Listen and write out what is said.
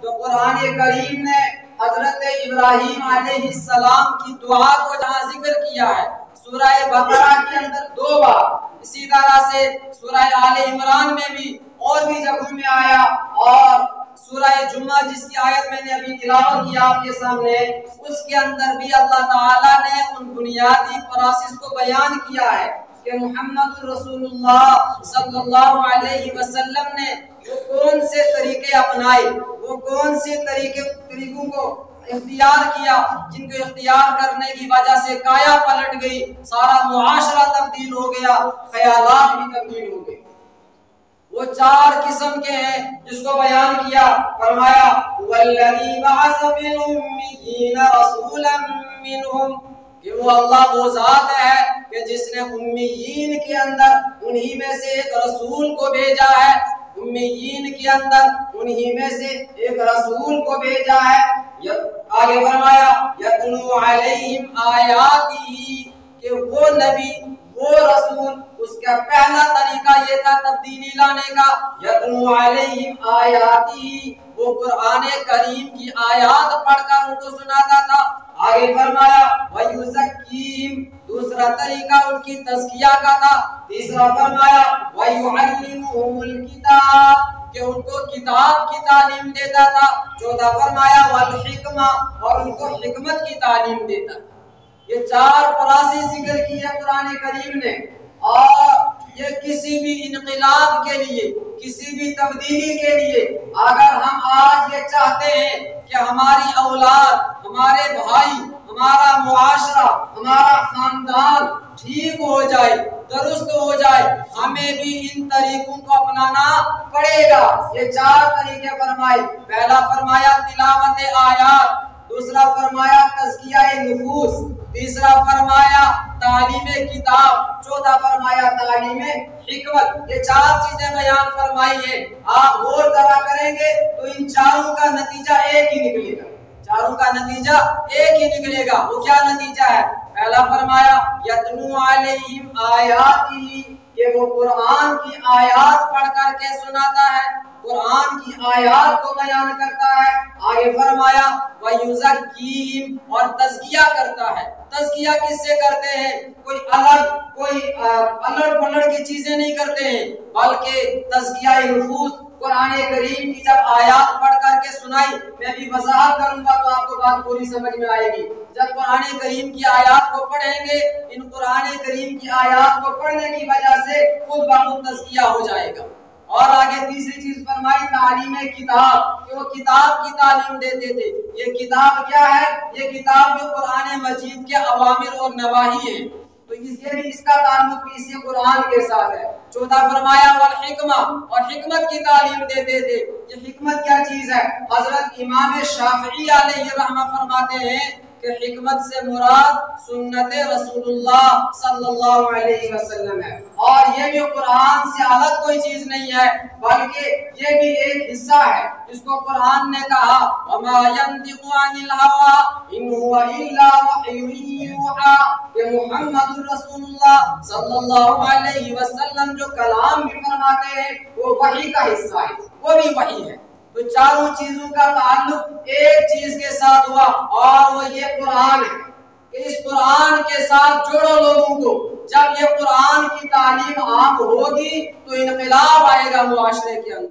तो कुरान करीम ने हजरत इब्राहीम अलैहिस्सलाम की दुआ को जहाँ जिक्र किया है सूरह बकरा के अंदर 2 बार, इसी तरह से सूरह आले इमरान में भी और भी जगहों में आया, और सूरह जुम्मा जिसकी आयत मैंने अभी तिलावत की आपके सामने, उसके अंदर भी अल्लाह ताला ने उन बुनियादी प्रोसेस को बयान किया है कि मुहम्मद रसूलुल्लाह सल्लल्लाहु अलैहि वसल्लम ने वो कौन से तरीके अपनाए, वो कौन से तरीकों को इख्तियार किया, जिनको इख्तियार करने की वजह से काया पलट गई, सारा मुआशरा तब्दील हो गया, ख्यालात भी तब्दील हो गए। वो 4 किस्म के हैं जिसको बयान किया, फरमाया वल्लज़ी बअस फिल उम्मिय्यीना रसूलन मिनहुम, कि वो अल्लाह वो जात है कि जिसने उम्मीयीन के अंदर उन्हीं में से एक रसूल को भेजा है, उम्मीयीन के अंदर उन्हीं में से एक रसूल को भेजा है। आगे फरमाया यतलू अलैहिम आयातिही, कि वो नबी वो रसूल, उसका पहला तरीका ये था तब्दीली लाने का, यतलू अलैहिम आयातिही, वो कुरान करीम की आयात पढ़कर उनको सुनाता था। आगे फरमाया वयुज़क्कीहिम, दूसरा तरीका उनकी तज़किया का था। तीसरा फरमाया वयुअल्लिमुहुमुल किताब, कि उनको किताब की तालीम देता था। चौथा फरमाया वल हिकमा, और उनको हिकमत की तालीम देता था। ये 4 प्रोसेस जिक्र की है कुरान करीम ने, और ये किसी भी इनकलाब के लिए, किसी भी तब्दीली के लिए, अगर हम आज ये चाहते हैं कि हमारी औलाद, हमारे भाई, हमारा मुआशरा, हमारा खानदान ठीक हो जाए, दुरुस्त हो जाए, हमें भी इन तरीकों को अपनाना पड़ेगा। ये 4 तरीके फरमाए। पहला फरमाया तिलावत आयात, दूसरा फरमाया तज़किया नुफूस, तीसरा फरमाया तालीम किताब, चौथा फरमाया तालीम हिकमत। ये 4 चीजें बयान फरमाई है। आप गौर करा करेंगे तो इन चारों का नतीजा एक ही निकलेगा, चारों का नतीजा एक ही निकलेगा। वो क्या नतीजा है? पहला फरमाया यतलू अलैहिम आयातिही, कि वो कुरान की आयात पढ़ करके सुनाता है, कुरान की आयात को बयान करता है। आगे फरमाया वयुज़क्कीहिम, और तज़किया करता है। तज़किया किससे करते हैं? कोई अलग पलट की चीजें नहीं करते हैं, बल्कि तज़किया नुफूस, कुरान करीम की जब आयात पढ़ करके सुनाई, मैं भी वज़ाहत करूंगा तो आपको बात पूरी समझ में आएगी। जब कुरान करीम की आयात को पढ़ेंगे, इन कुरान करीम की आयात को पढ़ने की वजह से खुद ब खुद तज़किया हो जाएगा। और आगे तीसरी चीज फरमाई तालीम किताब, कि वो किताब की तालीम देते थे। ये किताब क्या है? ये किताब जो कुरान मजीद के अवामिर और नवाही है, तो ये भी इसका ताल्लुक भी इसी कुरान के साथ है। चौथा फरमाया वल हिकमा, और हिकमत की तालीम देते थे। ये हिकमत क्या चीज है? हजरत इमाम शाफिई अलैहि रहमा फरमाते हैं कि हिकमत से मुराद सुन्नत रसूलुल्लाह सल्लल्लाहु अलैहि वसल्लम है, और ये जो कुरान से अलग कोई चीज नहीं है, बल्कि ये भी एक हिस्सा है जिसको कुरान ने कहा वमा यंतिकु अनिल हवा इन हुवा इल्ला वह्युन यूहा, कि मुहम्मदुर रसूलुल्लाह सल्लल्लाहु अलैहि वसल्लम जो कलाम भी फरमाते हैं वो वही का हिस्सा है, वो भी वही है। तो चारों चीजों का ताल्लुक एक चीज के साथ हुआ, और वो ये कुरान है। इस कुरान के साथ जोड़ो लोगों को। जब ये कुरान की तालीम आम होगी तो इनकलाब आएगा मुआशरे के अंदर।